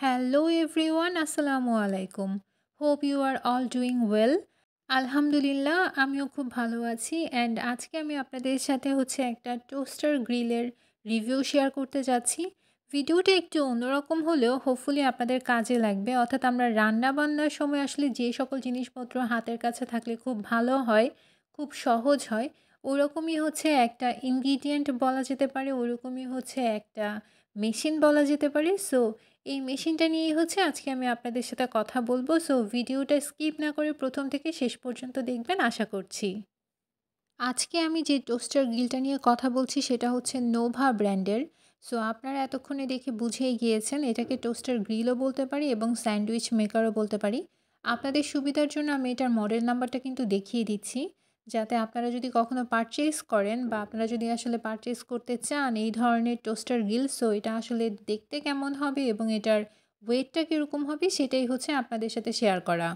Hello everyone, Assalamu alaikum. Hope you are all doing well. আলহামদুলিল্লাহ আমিও খুব ভালো আছি অ্যান্ড আজকে আমি আপনাদের সাথে একটা টোস্টার গ্রিলের রিভিউ শেয়ার করতে যাচ্ছি। ভিডিওটা একটু অন্যরকম হলেও হোপফুলি আপনাদের কাজে লাগবে। অর্থাৎ আমরা রান্না বান্নার সময় আসলে যে সকল জিনিসপত্র হাতের কাছে থাকলে খুব ভালো হয়, খুব সহজ হয়, ওরকমই একটা ইনগ্রিডিয়েন্ট বলা যেতে পারে, ওরকমই একটা মেশিন বলা যেতে পারে। সো এই মেশিনটা নিয়েই আজকে আমি আপনাদের সাথে কথা বলবো। সো ভিডিওটা স্কিপ না করে প্রথম থেকে শেষ পর্যন্ত দেখবেন আশা করছি। আজকে আমি যে টোস্টার গ্রিলটা নিয়ে কথা বলছি সেটা হচ্ছে নোভা ব্র্যান্ডের। সো আপনারা এতক্ষণে দেখে বুঝেই গিয়েছেন এটাকে টোস্টার গ্রিলও বলতে পারি এবং স্যান্ডউইচ মেকারও বলতে পারি। আপনাদের সুবিধার জন্য আমি এটার মডেল নাম্বারটা কিন্তু দেখিয়ে দিচ্ছি, যাতে আপনারা যদি কখনো পারচেজ করেন বা আপনারা যদি আসলে পারচেজ করতে চান এই ধরনের টোস্টার গ্রিল, সো এটা আসলে দেখতে কেমন হবে এবং এটার ওয়েটটা কীরকম হবে সেটাই আপনাদের সাথে শেয়ার করা।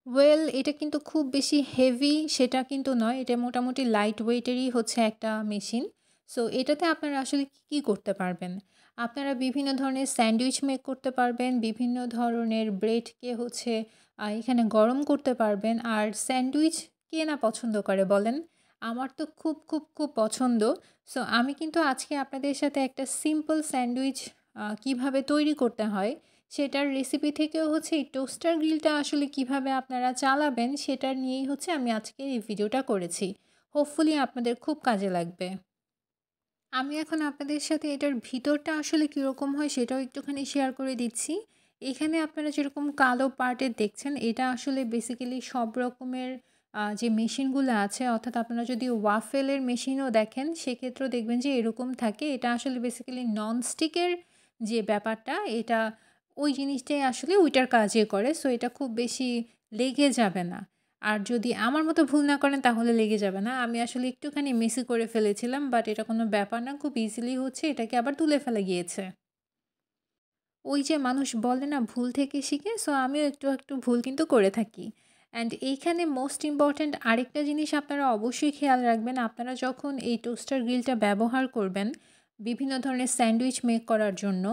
ওয়েল, এটা কিন্তু খুব বেশি হেভি সেটা কিন্তু নয়। এটা মোটামুটি লাইট ওয়েটেরই একটা মেশিন। সো এটাতে আপনারা আসলে কী করতে পারবেন? আপনারা বিভিন্ন ধরনের স্যান্ডউইচ মেক করতে পারবেন, বিভিন্ন ধরনের ব্রেডকে এখানে গরম করতে পারবেন। আর স্যান্ডউইচ কে না পছন্দ করে বলেন? আমার তো খুব, খুব, খুব পছন্দ। সো আমি কিন্তু আজকে আপনাদের সাথে একটা সিম্পল স্যান্ডউইচ কীভাবে তৈরি করতে হয় সেটার রেসিপি থেকেও এই টোস্টার গ্রিলটা আসলে কিভাবে আপনারা চালাবেন সেটা নিয়েই আমি আজকে এই ভিডিওটা করেছি। হোপফুলি আপনাদের খুব কাজে লাগবে। আমি এখন আপনাদের সাথে এটার ভিতরটা আসলে কীরকম হয় সেটাও একটুখানি শেয়ার করে দিচ্ছি। এখানে আপনারা যেরকম কালো পার্টের দেখছেন, এটা আসলে বেসিক্যালি সব রকমের যে মেশিনগুলো আছে, অর্থাৎ আপনারা যদি ওয়াফেলের মেশিনও দেখেন সেক্ষেত্রেও দেখবেন যে এরকম থাকে। এটা আসলে বেসিক্যালি ননস্টিকের যে ব্যাপারটা, এটা ওই জিনিসটাই আসলে ওইটার কাজে করে। সো এটা খুব বেশি লেগে যাবে না। আর যদি আমার মতো ভুল না করেন তাহলে লেগে যাবে না। আমি আসলে একটুখানি মেসি করে ফেলেছিলাম, বাট এটা কোনো ব্যাপার না। খুব ইজিলি এটাকে আবার তুলে ফেলা গিয়েছে। ওই যে মানুষ বলে না ভুল থেকে শিখে, সো আমিও একটু, একটু ভুল কিন্তু করে থাকি। অ্যান্ড এইখানে মোস্ট ইম্পর্ট্যান্ট আরেকটা জিনিস আপনারা অবশ্যই খেয়াল রাখবেন, আপনারা যখন এই টোস্টার গ্রিলটা ব্যবহার করবেন বিভিন্ন ধরনের স্যান্ডউইচ মেক করার জন্য,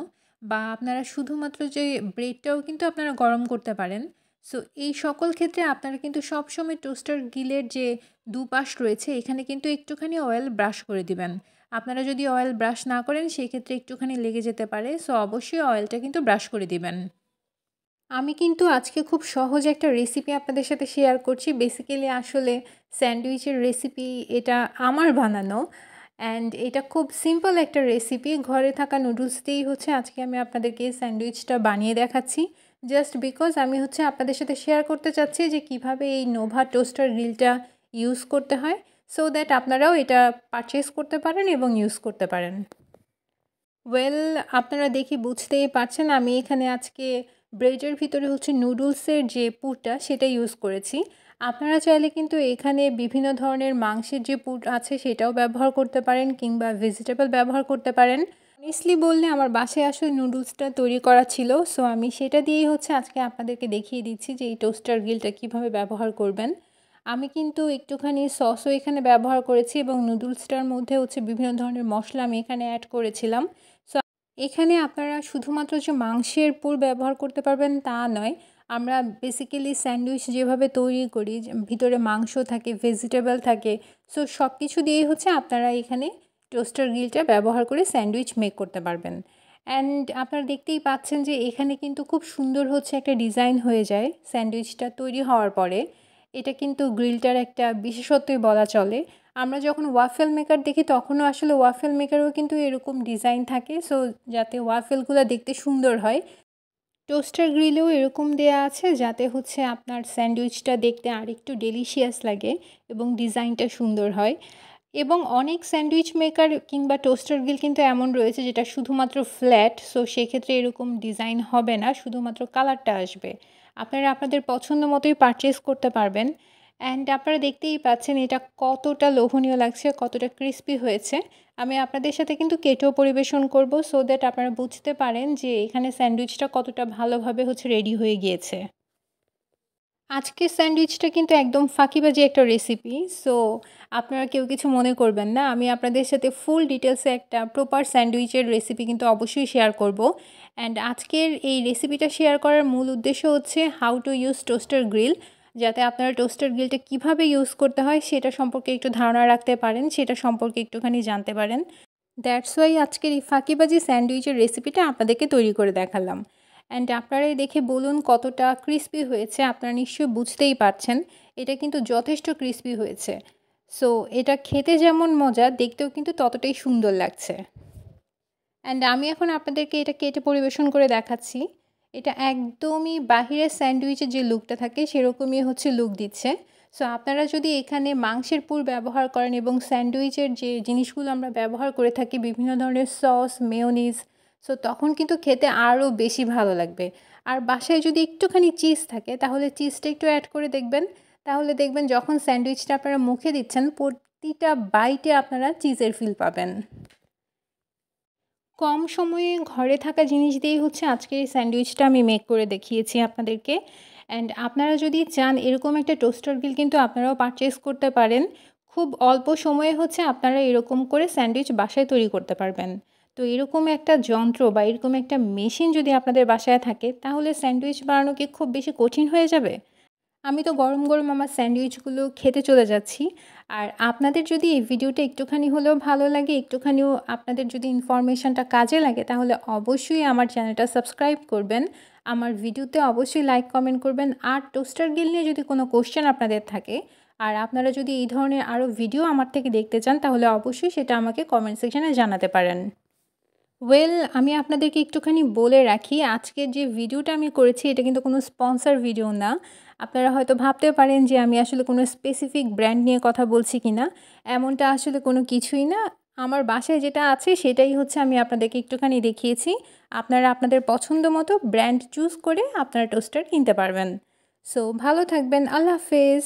বা আপনারা শুধুমাত্র যে ব্রেডটাও কিন্তু আপনারা গরম করতে পারেন। সো এই সকল ক্ষেত্রে আপনারা কিন্তু সবসময় টোস্টার গ্রিলের যে দুপাশ রয়েছে এখানে কিন্তু একটুখানি অয়েল ব্রাশ করে দিবেন। আপনারা যদি অয়েল ব্রাশ না করেন সেক্ষেত্রে একটুখানি লেগে যেতে পারে। সো অবশ্যই অয়েলটা কিন্তু ব্রাশ করে দিবেন। আমি কিন্তু আজকে খুব সহজ একটা রেসিপি আপনাদের সাথে শেয়ার করছি। বেসিক্যালি আসলে স্যান্ডউইচের রেসিপি এটা আমার বানানো, অ্যান্ড এটা খুব সিম্পল একটা রেসিপি। ঘরে থাকা নুডলস দিয়েই আজকে আমি আপনাদেরকে স্যান্ডউইচটা বানিয়ে দেখাচ্ছি। জাস্ট বিকজ আমি আপনাদের সাথে শেয়ার করতে চাচ্ছি যে কিভাবে এই নোভা টোস্টার গ্রিলটা ইউজ করতে হয়, সো দ্যাট আপনারাও এটা পারচেজ করতে পারেন এবং ইউজ করতে পারেন। ওয়েল, আপনারা দেখে বুঝতেই পারছেন আমি এখানে আজকে ব্রেডের ভিতরে নুডলসের যে পুরটা সেটা ইউজ করেছি। আপনারা চাইলে কিন্তু এখানে বিভিন্ন ধরনের মাংসের যে পুর আছে সেটাও ব্যবহার করতে পারেন, কিংবা ভেজিটেবল ব্যবহার করতে পারেন। অনেস্টলি বললে আমার বাসায় আসলে নুডলসটা তৈরি করা ছিল, সো আমি সেটা দিয়েই আজকে আপনাদেরকে দেখিয়ে দিচ্ছি যে এই টোস্টার গ্রিলটা কীভাবে ব্যবহার করবেন। আমি কিন্তু একটুখানি সসও এখানে ব্যবহার করেছি এবং নুডলসটার মধ্যে বিভিন্ন ধরনের মশলা আমি এখানে অ্যাড করেছিলাম। সো এখানে আপনারা শুধুমাত্র যে মাংসের পুর ব্যবহার করতে পারবেন তা নয়। আমরা বেসিক্যালি স্যান্ডউইচ যেভাবে তৈরি করি, ভিতরে মাংস থাকে, ভেজিটেবল থাকে, সো সব কিছু দিয়েই আপনারা এখানে টোস্টার গ্রিলটা ব্যবহার করে স্যান্ডউইচ মেক করতে পারবেন। অ্যান্ড আপনারা দেখতেই পাচ্ছেন যে এখানে কিন্তু খুব সুন্দর একটা ডিজাইন হয়ে যায় স্যান্ডউইচটা তৈরি হওয়ার পরে। এটা কিন্তু গ্রিলটার একটা বিশেষত্বই বলা চলে। আমরা যখন ওয়াফেল মেকার দেখি তখনও আসলে ওয়াফেল মেকারেও কিন্তু এরকম ডিজাইন থাকে, সো যাতে ওয়াফেলগুলো দেখতে সুন্দর হয়। টোস্টার গ্রিলেও এরকম দেয়া আছে যাতে আপনার স্যান্ডউইচটা দেখতে আরেকটু ডেলিশিয়াস লাগে এবং ডিজাইনটা সুন্দর হয়। এবং অনেক স্যান্ডউইচ মেকার কিংবা টোস্টার গ্রিল কিন্তু এমন রয়েছে যেটা শুধুমাত্র ফ্ল্যাট, সো সেক্ষেত্রে এরকম ডিজাইন হবে না, শুধুমাত্র কালারটা আসবে। আপনারা আপনাদের পছন্দ মতোই পারচেজ করতে পারবেন। অ্যান্ড আপনারা দেখতেই পাচ্ছেন এটা কতটা লোভনীয় লাগছে, কতটা ক্রিস্পি হয়েছে। আমি আপনাদের সাথে কিন্তু কেটেও পরিবেশন করব, সো দ্যাট আপনারা বুঝতে পারেন যে এখানে স্যান্ডউইচটা কতটা ভালোভাবে রেডি হয়ে গিয়েছে। আজকের স্যান্ডউইচটা কিন্তু একদম ফাঁকিবাজি একটা রেসিপি। সো আপনারা কেউ কিছু মনে করবেন না। আমি আপনাদের সাথে ফুল ডিটেইলসে একটা প্রপার স্যান্ডউইচের রেসিপি কিন্তু অবশ্যই শেয়ার করব। অ্যান্ড আজকের এই রেসিপিটা শেয়ার করার মূল উদ্দেশ্য হচ্ছে how to use toaster grill. যাতে আপনারা টোস্টার গ্রিলটা কীভাবে ইউজ করতে হয় সেটা সম্পর্কে একটু ধারণা রাখতে পারেন, সেটা সম্পর্কে একটুখানি জানতে পারেন। দ্যাটস ওয়াই আজকের এই ফাঁকিবাজি স্যান্ডউইচের রেসিপিটা আপনাদেরকে তৈরি করে দেখালাম। অ্যান্ড আপনারাই দেখে বলুন কতটা ক্রিস্পি হয়েছে। আপনারা নিশ্চয়ই বুঝতেই পারছেন এটা কিন্তু যথেষ্ট ক্রিস্পি হয়েছে। সো এটা খেতে যেমন মজা, দেখতেও কিন্তু ততটাই সুন্দর লাগছে। অ্যান্ড আমি এখন আপনাদেরকে এটা কেটে পরিবেশন করে দেখাচ্ছি। এটা একদমই বাহিরের স্যান্ডউইচের যে লুকটা থাকে সেরকমই হচ্ছে লুক দিচ্ছে। সো আপনারা যদি এখানে মাংসের পুর ব্যবহার করেন এবং স্যান্ডউইচের যে জিনিসগুলো আমরা ব্যবহার করে থাকি বিভিন্ন ধরনের সস, মেয়োনিজ, সো তখন কিন্তু খেতে আরও বেশি ভালো লাগবে। আর বাসায় যদি একটুখানি চিজ থাকে তাহলে চিজটা একটু অ্যাড করে দেখবেন। তাহলে দেখবেন যখন স্যান্ডউইচটা আপনারা মুখে দিচ্ছেন প্রতিটা বাইটে আপনারা চিজের ফিল পাবেন। কম সময়ে ঘরে থাকা জিনিস দিয়েই হচ্ছে আজকের এই স্যান্ডউইচটা আমি মেক করে দেখিয়েছি আপনাদেরকে। অ্যান্ড আপনারা যদি চান এরকম একটা টোস্টার গ্রিল কিন্তু আপনারাও পারচেস করতে পারেন। খুব অল্প সময়ে হচ্ছে আপনারা এরকম করে স্যান্ডউইচ বাসায় তৈরি করতে পারবেন। তো এরকম একটা যন্ত্র বা এরকম একটা মেশিন যদি আপনাদের বাসায় থাকে তাহলে স্যান্ডউইচ বানানো কি খুব বেশি কঠিন হয়ে যাবে? আমি তো গরম, গরম আমার স্যান্ডউইচগুলো খেতে চলে যাচ্ছি। আর আপনাদের যদি এই ভিডিওটা একটুখানি হলেও ভালো লাগে, একটুখানিও আপনাদের যদি ইনফরমেশনটা কাজে লাগে তাহলে অবশ্যই আমার চ্যানেলটা সাবস্ক্রাইব করবেন। আমার ভিডিওতে অবশ্যই লাইক, কমেন্ট করবেন। আর টোস্টার গ্রিল নিয়ে যদি কোনো কোয়েশ্চেন আপনাদের থাকে আর আপনারা যদি এই ধরনের আরও ভিডিও আমার থেকে দেখতে চান তাহলে অবশ্যই সেটা আমাকে কমেন্ট সেকশনে জানাতে পারেন। আমি আপনাদেরকে একটুখানি বলে রাখি, আজকের যে ভিডিওটা আমি করেছি এটা কিন্তু কোনো স্পন্সর ভিডিও না। আপনারা হয়তো ভাবতে পারেন যে আমি আসলে কোনো স্পেসিফিক ব্র্যান্ড নিয়ে কথা বলছি কিনা। এমনটা আসলে কোনো কিছুই না। আমার বাসায় যেটা আছে সেটাই হচ্ছে আমি আপনাদেরকে একটুখানি দেখিয়েছি। আপনারা আপনাদের পছন্দ মতো ব্র্যান্ড চুজ করে আপনারা টোস্টার কিনতে পারবেন। সো ভালো থাকবেন। আল্লাহ হাফেজ।